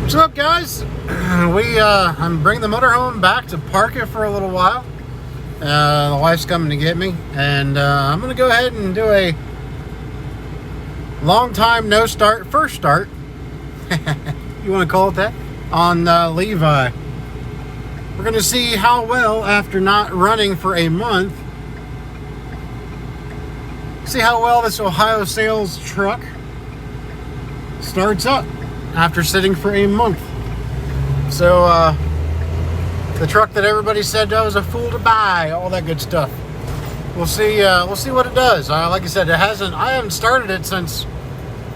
What's up, guys? I'm bringing the motorhome back to park it for a little while. The wife's coming to get me, and I'm gonna go ahead and do a long time no start, first start. You want to call it that? On Levi. We're gonna see how well, after not running for a month, see how well this Ohio sales truck starts up after sitting for a month. So the truck that everybody said I was a fool to buy, all that good stuff. We'll see what it does. Like I said, I haven't started it since,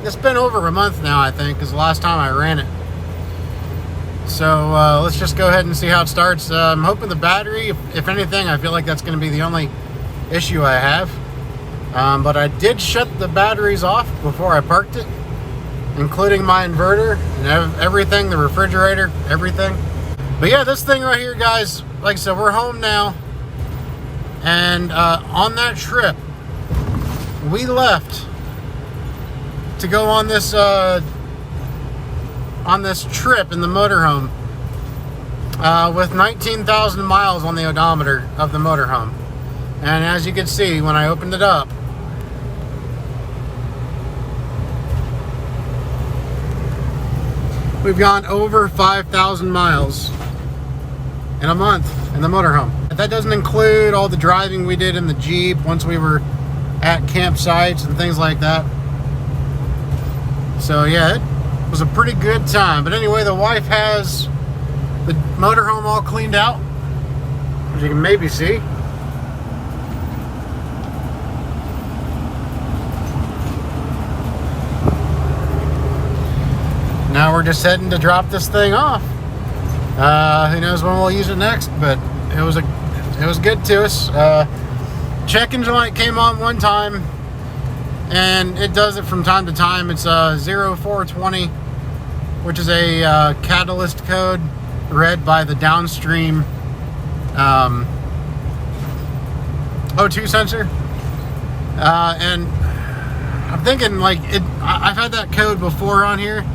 it's been over a month now, I think, is the last time I ran it. So let's just go ahead and see how it starts. I'm hoping the battery, if anything, I feel like that's going to be the only issue I have. But I did shut the batteries off before I parked it, including my inverter and everything, the refrigerator, everything. But yeah, this thing right here, guys, like I said, we're home now. And on that trip, we left to go on this trip in the motorhome with 19,000 miles on the odometer of the motorhome. And as you can see, when I opened it up, we've gone over 5,000 miles in a month in the motorhome. That doesn't include all the driving we did in the Jeep once we were at campsites and things like that. So yeah, it was a pretty good time. But anyway, the wife has the motorhome all cleaned out, as you can maybe see. Now we're just heading to drop this thing off. Who knows when we'll use it next, but it was good to us. Check engine light came on one time, and it does it from time to time. It's 0420, which is a catalyst code read by the downstream O2 sensor. And I'm thinking, like, I've had that code before on here,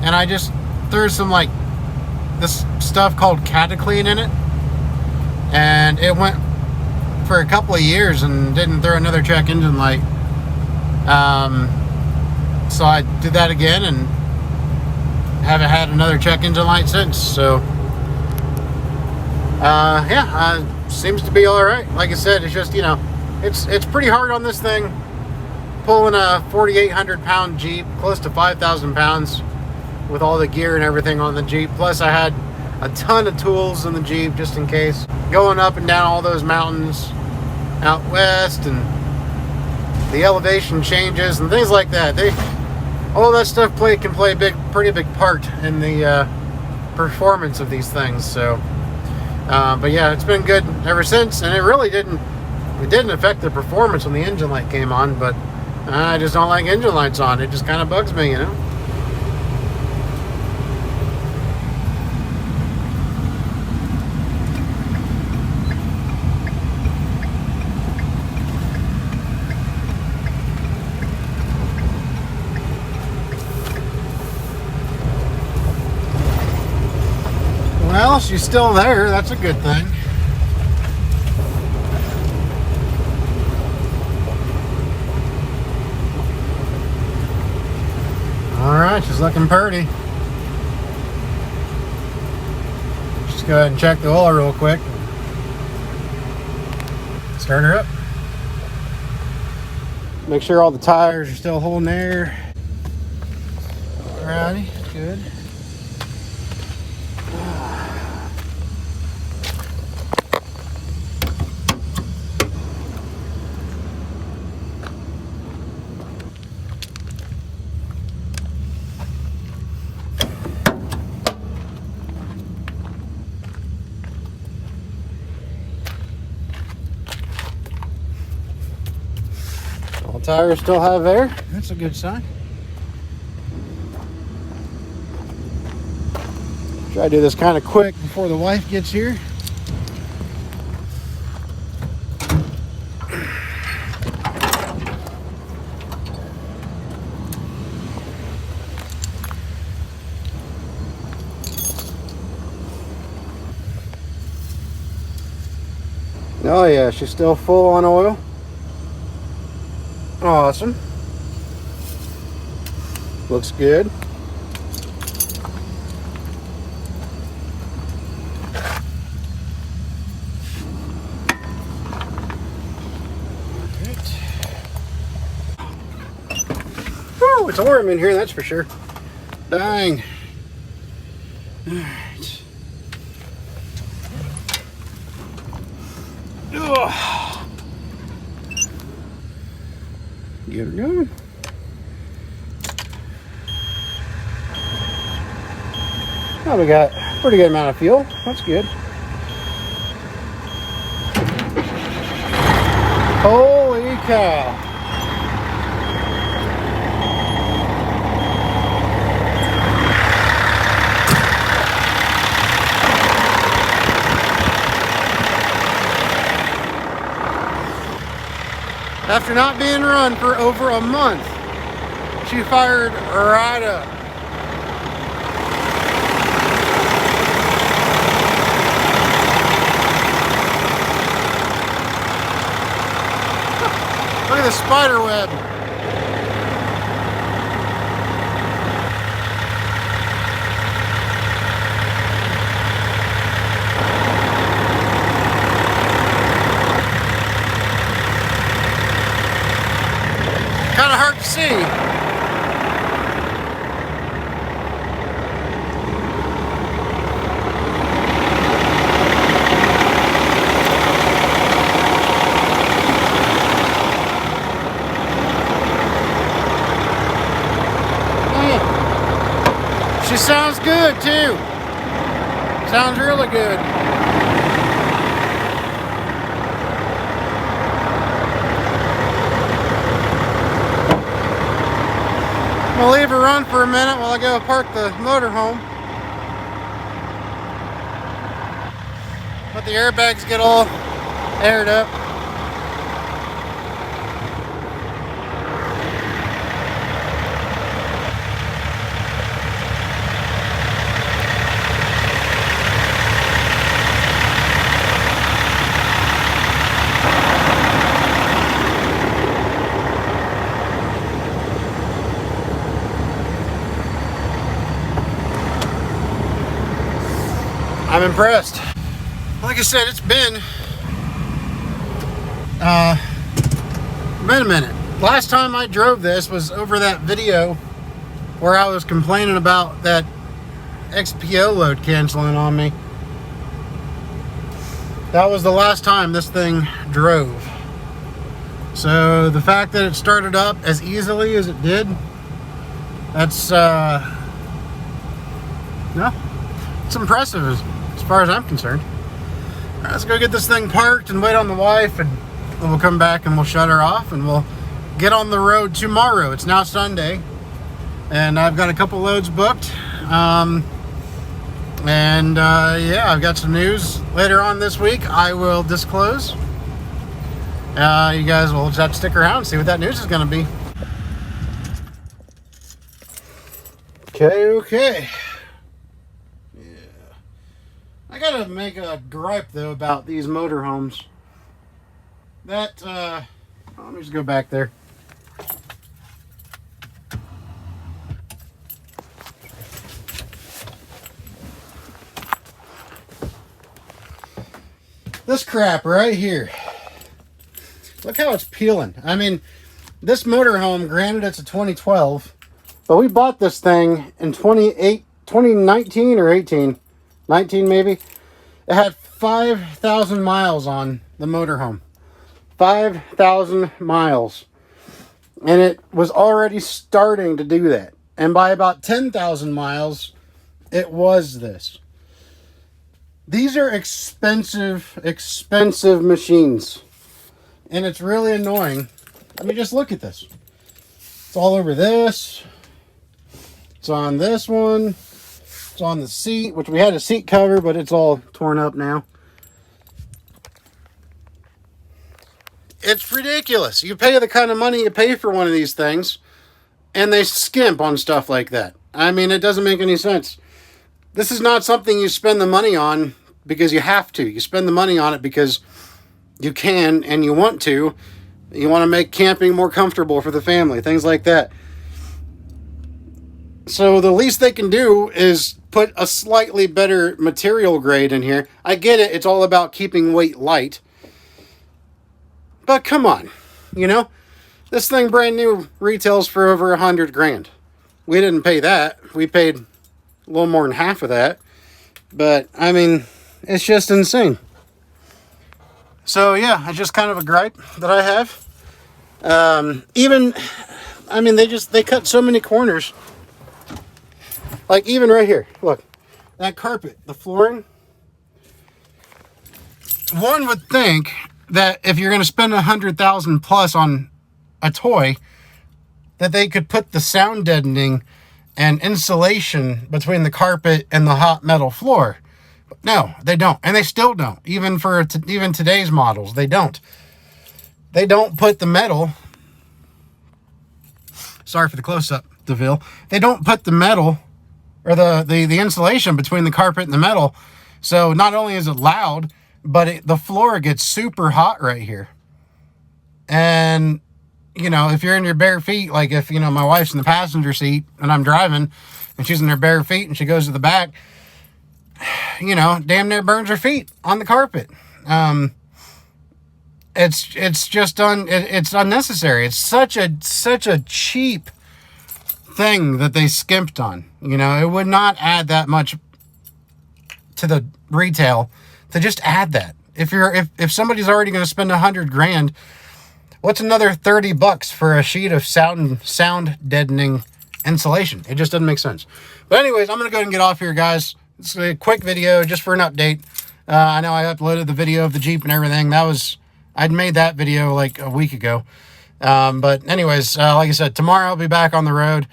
and I just threw some, like, this stuff called cataclean in it, and it went for a couple of years and didn't throw another check engine light. So I did that again and haven't had another check engine light since. So yeah, seems to be all right. Like I said, it's just, you know, it's pretty hard on this thing, pulling a 4,800 pound Jeep, close to 5,000 pounds, with all the gear and everything on the Jeep. Plus I had a ton of tools in the Jeep just in case, going up and down all those mountains out west, and the elevation changes and things like that. All that stuff can play a pretty big part in the performance of these things. So but yeah, it's been good ever since, and it didn't affect the performance when the engine light came on. But I just don't like engine lights on. It just kind of bugs me, you know. Well, she's still there. That's a good thing. All right, she's looking pretty. Just go ahead and check the oil real quick. Start her up. Make sure all the tires are still holding air. All righty, good. All tires still have air. That's a good sign. Try to do this kind of quick before the wife gets here. Oh yeah, she's still full on oil. Awesome. Looks good. Woo, it's warm in here, that's for sure. Dang. Alright. Get her going. Oh, we got a pretty good amount of fuel. That's good. Holy cow. After not being run for over a month, she fired right up. Look at the spider web. Kind of hard to see. She sounds good too. Sounds really good. I'm gonna leave her run for a minute while I go park the motorhome. Let the airbags get all aired up. I'm impressed. Like I said, it's been a minute. Last time I drove this was over that video where I was complaining about that XPO load canceling on me. That was the last time this thing drove. So the fact that it started up as easily as it did, that's no, it's impressive as far as I'm concerned. All right, let's go get this thing parked and wait on the wife, and we'll come back and we'll shut her off and we'll get on the road tomorrow. It's now Sunday and I've got a couple loads booked. Yeah, I've got some news later on this week I will disclose. You guys will just have to stick around and see what that news is going to be. Okay. I gotta make a gripe though about these motorhomes. That, let me just go back there. This crap right here. Look how it's peeling. I mean, this motorhome, granted it's a 2012, but we bought this thing in 2019 or 18. 19 maybe. It had 5,000 miles on the motorhome. 5,000 miles. And it was already starting to do that. And by about 10,000 miles, it was this. These are expensive machines. And it's really annoying. Let me just look at this. It's all over this. It's on this one. It's on the seat, which we had a seat cover, but it's all torn up now. It's ridiculous. You pay the kind of money you pay for one of these things, and they skimp on stuff like that. I mean, it doesn't make any sense. This is not something you spend the money on because you have to. You spend the money on it because you can and you want to. You want to make camping more comfortable for the family, things like that. So the least they can do is put a slightly better material grade in here. I get it, it's all about keeping weight light. But come on, you know? This thing brand new retails for over 100 grand. We didn't pay that. We paid a little more than half of that. But, I mean, it's just insane. So, yeah, it's just kind of a gripe that I have. They cut so many corners. Like, even right here, look. That carpet, the flooring. One would think that if you're going to spend $100,000 plus on a toy, that they could put the sound deadening and insulation between the carpet and the hot metal floor. But no, they don't, and they still don't. Even for even today's models, they don't. They don't put the metal. Sorry for the close-up, DeVille. They don't put the metal or the insulation between the carpet and the metal. So not only is it loud, but the floor gets super hot right here. And, you know, if you're in your bare feet, like if, you know, my wife's in the passenger seat and I'm driving and she's in her bare feet and she goes to the back, you know, damn near burns her feet on the carpet. It's just it's unnecessary. It's such a cheap thing that they skimped on. You know, it would not add that much to the retail to just add that. If somebody's already going to spend 100 grand, what's another $30 for a sheet of sound deadening insulation? It just doesn't make sense. But anyways, I'm going to go ahead and get off here, guys. It's a quick video just for an update. I know I uploaded the video of the Jeep and everything. I'd made that video like a week ago. But anyways, like I said, tomorrow I'll be back on the road.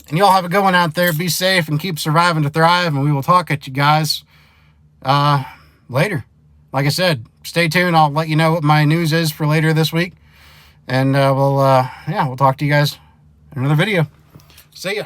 And y'all have a good one out there. Be safe and keep surviving to thrive. And we will talk at you guys later. Like I said, stay tuned. I'll let you know what my news is for later this week. And we'll talk to you guys in another video. See ya.